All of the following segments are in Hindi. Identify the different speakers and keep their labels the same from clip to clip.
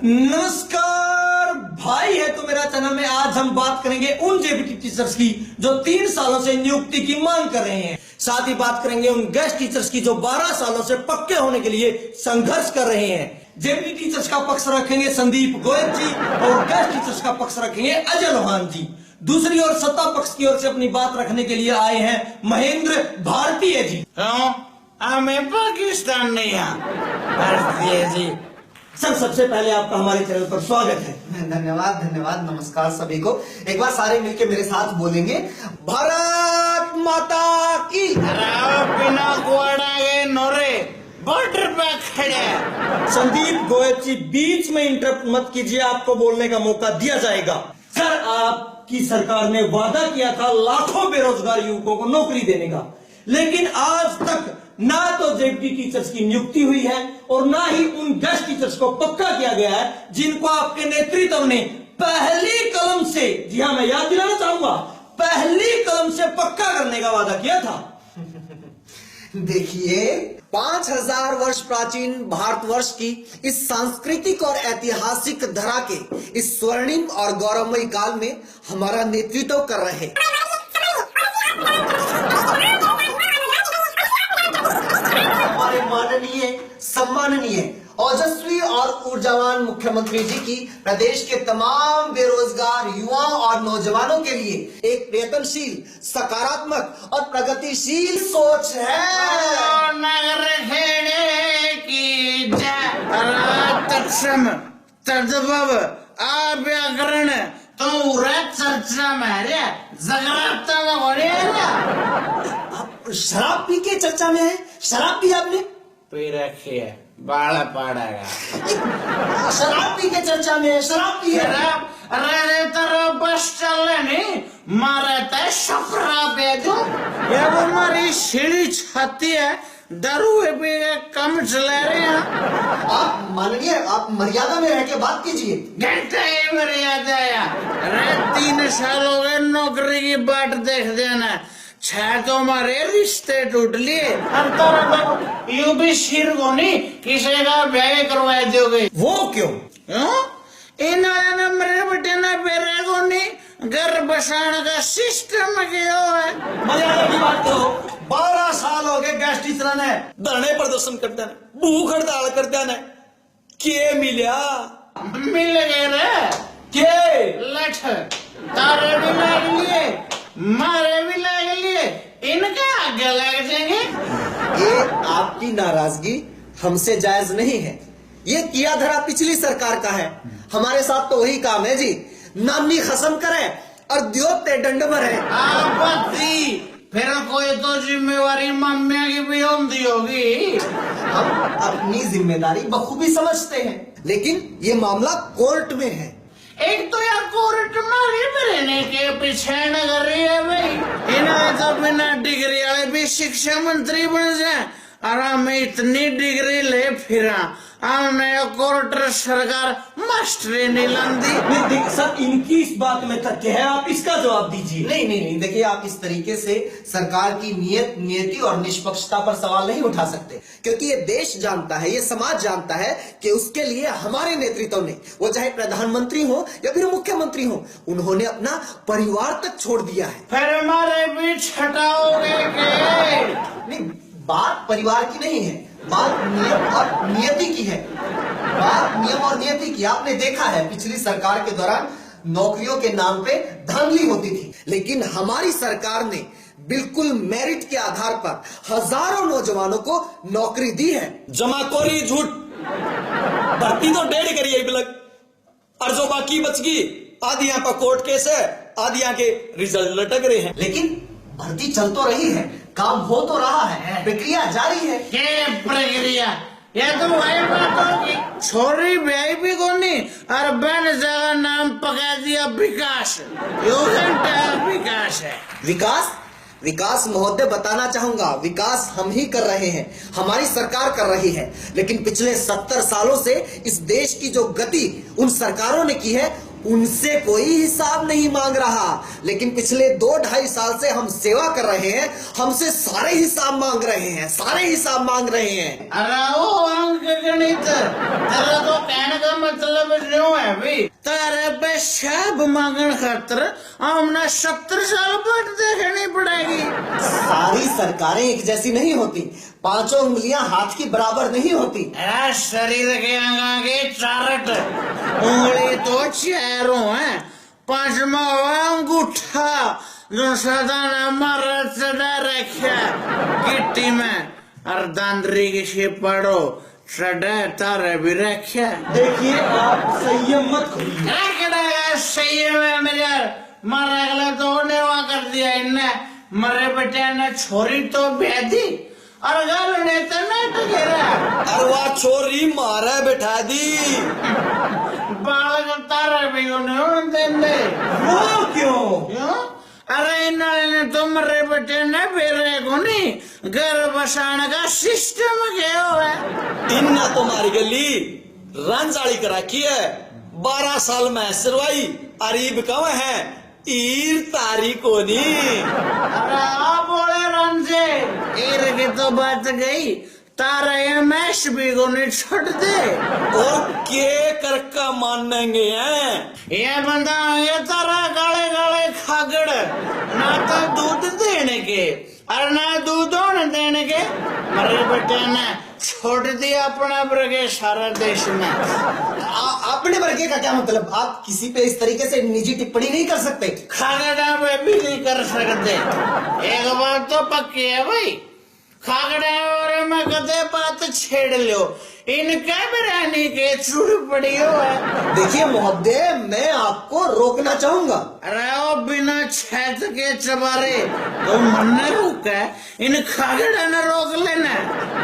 Speaker 1: नमस्कार भाई, है तो मेरा चैनल में आज हम बात करेंगे उन जेबीटी टीचर्स की जो 3 सालों से नियुक्ति की मांग कर रहे हैं। साथ ही बात करेंगे उन गेस्ट टीचर्स की जो 12 सालों से पक्के होने के लिए संघर्ष कर रहे हैं। जेबीटी टीचर्स का पक्ष रखेंगे संदीप गोयल जी और गेस्ट टीचर्स का पक्ष रखेंगे अजय लोहान जी। दूसरी ओर सत्ता पक्ष की ओर से अपनी बात रखने के लिए आए हैं महेंद्र भारतीय जी।
Speaker 2: हमें पाकिस्तान नहीं भारतीय जी।
Speaker 1: सर, सबसे पहले आपका हमारे चैनल पर स्वागत है।
Speaker 3: धन्यवाद धन्यवाद, नमस्कार सभी को। एक बार सारे मिलके मेरे साथ बोलेंगे, भारत माता की।
Speaker 2: बिना कुआड़ा के नोरे बॉर्डर पे खड़े।
Speaker 1: संदीप गोयल जी, बीच में इंटरप्ट मत कीजिए, आपको बोलने का मौका दिया जाएगा। सर, आपकी सरकार ने वादा किया था लाखों बेरोजगार युवकों को नौकरी देने का, लेकिन आज तक ना तो जेबीटी टीचर्स की नियुक्ति हुई है और ना ही उन गेस्ट टीचर्स को पक्का किया गया है जिनको आपके नेतृत्व ने पहली कलम से, जी हाँ मैं याद दिलाना चाहूंगा, पहली कलम से पक्का करने का वादा किया था।
Speaker 3: देखिए, 5000 वर्ष प्राचीन भारतवर्ष की इस सांस्कृतिक और ऐतिहासिक धरा के इस स्वर्णिम और गौरवमयी काल में हमारा नेतृत्व कर रहे हमारे माननीय, सम्माननीय, ओजस्वी और ऊर्जावान मुख्यमंत्री जी की प्रदेश के तमाम बेरोजगार युवाओं और नौजवानों के लिए एक प्रयत्नशील, सकारात्मक और प्रगतिशील सोच है।
Speaker 2: नगर खेड़े की तत्सम तद्भव अव्याकरण तो चर्चा में जगराता में
Speaker 3: आप शराब पी के चर्चा में है? शराब पी आपने?
Speaker 2: पी रखी है, बाड़ा पाड़ेगा।
Speaker 3: शराब पी के चर्चा में है? शराब पी है?
Speaker 2: अरे तेरा बस चले नहीं मारे ते शफरा पे दो। ये वो हमारी सीढ़ी छाती है, दारू पी के कम चला रहे हैं।
Speaker 3: आप माननीय, आप मर्यादा में रह के बात कीजिए।
Speaker 2: घंटा ही मर्यादा है। अरे 3 साल हो गए नौकरी की बाट देख देना, 6 तो हमारे रिश्ते टूट लिए। अब यू भी सिर को नहीं किसी का ब्याह करवा दोगे।
Speaker 1: वो क्यों?
Speaker 2: इन ने मेरे बेटे ने बेरे को नहीं घर बसाने का सिस्टम क्या है।
Speaker 1: मर्यादा की बात करो। 12 साल हो गए गेस्ट टीचर ने धरने प्रदर्शन करते हैं, भूख हड़ताल करते हैं। के मिलिया?
Speaker 2: मिल गए रे
Speaker 1: के
Speaker 2: लठ तारे भी लग लिए, मारे भी लग लिए, इनके आगे लग जाएंगे।
Speaker 3: ये आपकी नाराजगी हमसे जायज नहीं है। ये किया धरा पिछली सरकार का है। हमारे साथ तो वही काम है जी, नामनी खसम करे और द्योते दंड भरे।
Speaker 2: आपत्ति फिर कोई तो जिम्मेवारी मम्मिया की भी होती होगी।
Speaker 3: हम अपनी जिम्मेदारी बखूबी समझते हैं, लेकिन ये मामला कोर्ट में है।
Speaker 2: एक तो यार कोर्ट में रहने के पीछे न कर रही है भाई। इन्हें तो बिना डिग्री वाले भी शिक्षा मंत्री बन जाए और हमें इतनी डिग्री ले फिरा, हमने कोर्ट सरकार मास्टरी नहीं लांदी।
Speaker 1: सर, इनकी इस बात में तथ्य है, आप इसका जवाब दीजिए।
Speaker 3: नहीं, देखिए, आप इस तरीके से सरकार की नियति और निष्पक्षता पर सवाल नहीं उठा सकते, क्योंकि ये देश जानता है, ये समाज जानता है कि उसके लिए हमारे नेतृत्व ने, वो चाहे प्रधानमंत्री हो या फिर मुख्यमंत्री हो, उन्होंने अपना परिवार तक छोड़ दिया है।
Speaker 2: फिर हमारे बीच हटाओगे के?
Speaker 3: नहीं, बात परिवार की नहीं है, बात नियम और नियति की है। बात नियम और नियति की। आपने देखा है पिछली सरकार के दौरान नौकरियों के नाम पे धांधली होती थी, लेकिन हमारी सरकार ने बिल्कुल मेरिट के आधार पर हजारों नौजवानों को नौकरी दी है।
Speaker 1: जमाखोरी, झूठ, भर्ती तो 1.5 करी है बिलक, और जो बाकी बच गई आधी यहाँ पर कोर्ट केस है, आधी यहाँ के रिजल्ट लटक रहे हैं।
Speaker 3: लेकिन भर्ती चल तो रही है, काम हो तो रहा है, प्रक्रिया जारी है।
Speaker 2: क्या प्रक्रिया? ये तो वही बात होगी, छोरी ब्याह भी को नहीं और बहन जगह नाम पका दिया विकास। विकास है।
Speaker 3: विकास महोदय, बताना चाहूंगा, विकास हम ही कर रहे हैं, हमारी सरकार कर रही है। लेकिन पिछले 70 सालों से इस देश की जो गति उन सरकारों ने की है, उनसे कोई हिसाब नहीं मांग रहा। लेकिन पिछले 2-2.5 साल से हम सेवा कर रहे हैं, हमसे सारे हिसाब मांग रहे हैं, अरे वो अंक गणित, तेरा तो कहने का मतलब
Speaker 2: मतलब जो है भी तारे पे शाब मांगन खातर हमने 70 साल बाद देखनी पड़ेगी।
Speaker 3: सारी सरकारें एक जैसी नहीं होती, पांचों उंगलियां हाथ की बराबर नहीं होती।
Speaker 2: शरीर के अंगा के चारट उंगली तो चारों है, पांचवा अंगूठा जो सदा ने मारा चढ़ा रखा गिट्टी में, और दांदरी की शिपड़ो चढ़ा तारे भी रखा।
Speaker 1: देखिए आप संयम मत खोइए।
Speaker 2: संयम है मेरे यार, मारा अगला तो नेवा कर दिया इनने, मरे बेटे ने छोरी तो बेदी और गाल ने तो नहीं गिरा।
Speaker 1: अरे वाह छोरी मारा बैठा दी,
Speaker 2: बाल का तारा भी उन्हें देने।
Speaker 1: वो क्यों?
Speaker 2: क्यों? अरे इन्होंने तो मरे बेटे ने बेरे को नहीं घर बसाने का सिस्टम क्या है?
Speaker 1: इन्ना तुम्हारी गली रंजाली करा की है, 12 साल में सरवाई अरीब कम है ईर तारी को नहीं।
Speaker 2: अरे आप बोले रंजे ईर की तो बात गई, तारा ये मैश भी को नहीं छोड़ दे।
Speaker 1: और के कर का मानेंगे हैं?
Speaker 2: ये बंदा ये तारा गाले गाले खागड़, ना तो दूध देने के और ना दूध देने के, मरे बेटे ने छोड़ दिया अपना वर्गे सारा देश में।
Speaker 3: अपने वर्गे का क्या मतलब? आप किसी पे इस तरीके से निजी टिप्पणी नहीं कर सकते।
Speaker 2: खागड़ा पे भी नहीं कर सकते। एक बात तो पक्की है भाई, खागड़े और मैं कदे बात छेड़ लो, इनका बिरानी के चूड़ पड़ी हो है।
Speaker 3: देखिए महोदय, मैं आपको रोकना चाहूंगा।
Speaker 2: अरे वो बिना छेद के चबारे तो मन रुका, इन खागड़े ने रोक लेना।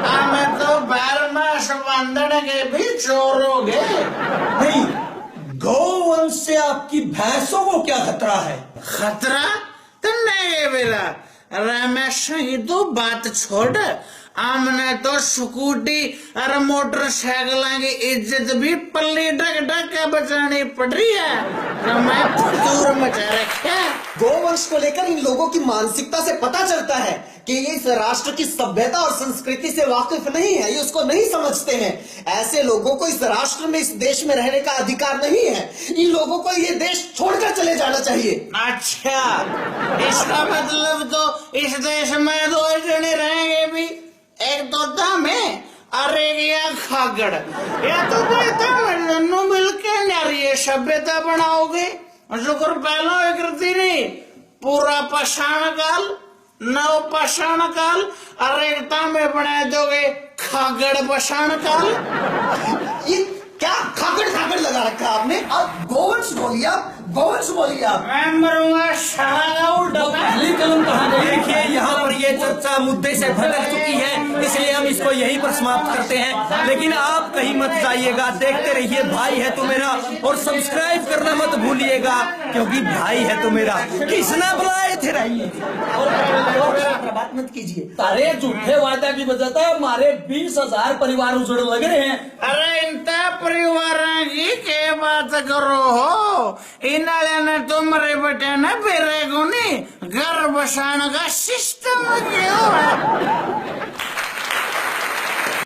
Speaker 2: हमें तो बैर मास बंदड़ के भी चोर हो गए।
Speaker 1: नहीं, गौवंश से आपकी भैंसों को क्या खतरा है?
Speaker 2: खतरा तो नहीं है मेरा। रमेश ये तो बात छोड़, हमने तो स्कूटी और मोटरसाइकिल की इज्जत भी पल्ली ढक ढक के बचानी पड़ रही है, तो मैं फतूर मचा रखा।
Speaker 3: गोवंश को लेकर इन लोगों की मानसिकता से पता चलता है कि ये इस राष्ट्र की सभ्यता और संस्कृति से वाकिफ नहीं है, ये उसको नहीं समझते हैं। ऐसे लोगों को इस राष्ट्र में, इस देश में रहने का अधिकार नहीं है। इन लोगों को ये देश छोड़कर चले जाना चाहिए।
Speaker 2: अच्छा, इसका मतलब तो इस देश में 2 जने रहेंगे भी, एक तो दमे और एक ये खागड़। ये तो दोनों मिलके नारी सभ्यता बनाओगे। शुक्र पहला करती नहीं, पूरा पाषाण काल, नव पाषाण काल और एकता में बना दोगे खागड़ पाषाण काल।
Speaker 3: ये क्या खागड़ खागड़ लगा रखा आपने? आप गोवंश बोलिए, आप गोवंश बोलिए। आप
Speaker 2: मैं मरूंगा साला उल्टा।
Speaker 1: पहली कलम कहाँ गई? देखिए यहाँ पर ये चर्चा मुद्दे से भटक चुकी है, इसलिए हम इसको यहीं पर समाप्त करते हैं। लेकिन आप कहीं मत जाइएगा, देखते रहिए भाई है तो मेरा, और सब्सक्राइब करना मत भूलिएगा, क्योंकि भाई है तो मेरा किसना बुलाए थे रहिए।
Speaker 3: बात मत कीजिए।
Speaker 1: तारे झूठे वादा की वजह से हमारे 20,000 परिवार उजड़ लग रहे हैं।
Speaker 2: अरे इनता परिवार की क्या बात करो हो, इन्होंने ने तुम्हारे बेटे ने बेरे को नहीं घर बसाने का सिस्टम क्यों है?